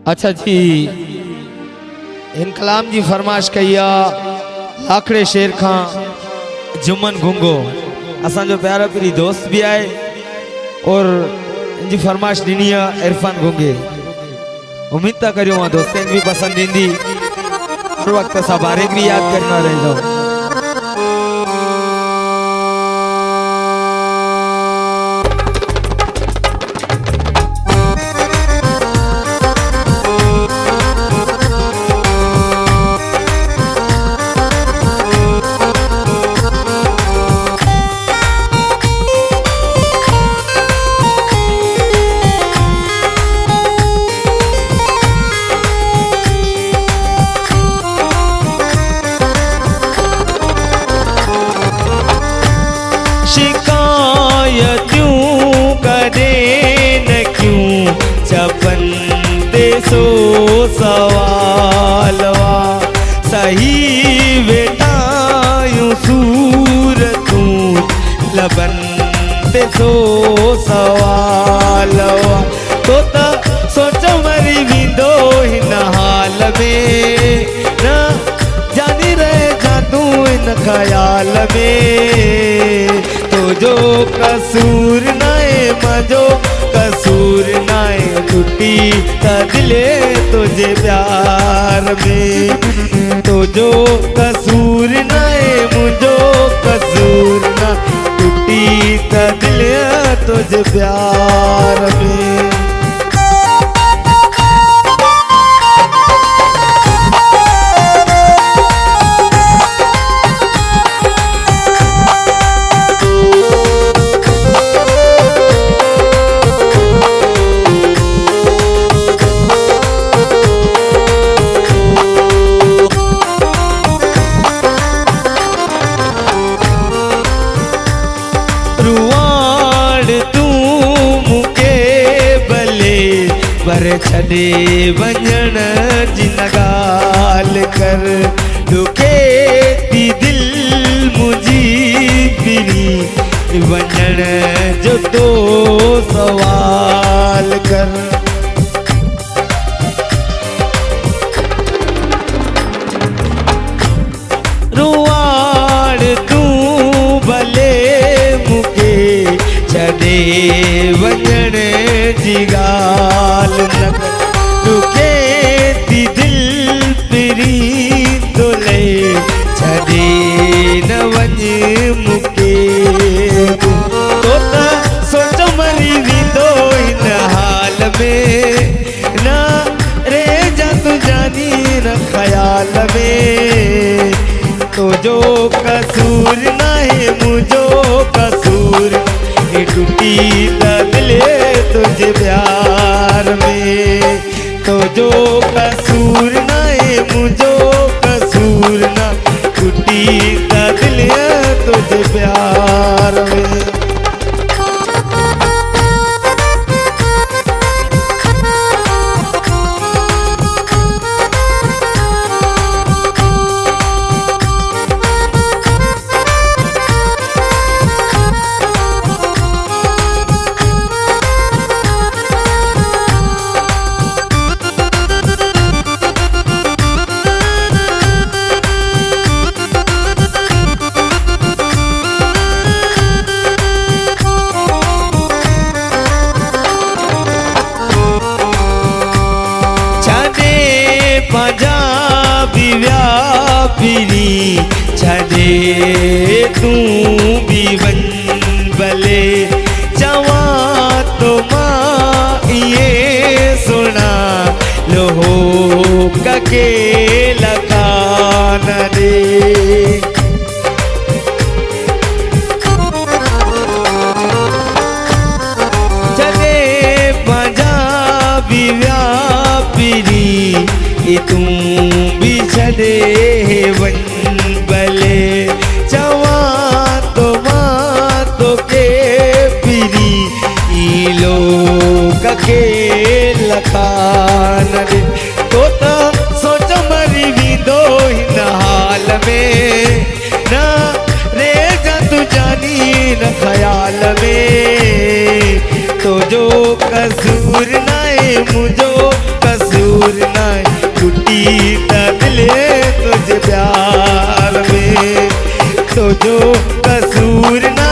अच्छा जी, इन कलाम जी फरमाश कया लाखड़े शेर खां जुमन घुंगो असा जो प्यारा पीरी दोस्त भी आए और इनकी फरमाश ॾिनी आहे इरफान घुंगे। उम्मीद था करियो वहाँ दोस्तन भी पसंद ईंदी। हर वक्त असां बारिक भी याद करना रहिंदो। चपनते सो सवालवा सही वेटायूं सूरतूं लबनते सो सवालवा तो सोच मरी विंदो हिन हाल में न जानी रहे जादू इन ख्याल में तो जो कसूर नाए मजो कसूर नाए टूटी दिले तुझे प्यार में तो जो कसूर नाए मुझो कसूर ना टूटी दिले तुझे प्यार में। पर छॾे वञण जी न ॻाल्हि कर दुखे थी दिल मुंहिंजी फिरी वञण जो तो सवाल कर। रुआड़ तूं भले मूंखे छॾे वञण जी ॻाल्हि न कर दुखे थी दिल पिरी तो ले छॾे न वञ मूंखे तो सोच मरी वेंदो हिन हाल में न रे जा तू जानी न ख्याल में तो जो कसूर नाहे मुझो कसूर टूटी दिले तुझे प्यार में तो जो कसूर नाए मुझो कसूर ना टूटी दिले तुझे प्यार में। पंजाबी व्यापिनी छॾे तूं भी वन भले चवा तो मां इए सुना लोहो कके लकान दे छॾे पंजाबी व्यापिनी तू भी छॾे वन भले चवा तो मां तोखे फिरी ई लोग के लखान दे तो सोच मरी वेंदो हिन हाल में न रे जा तू जानी न ख्याल में तो जो कसूर नाए मुझो कसूर तो जो कसूर न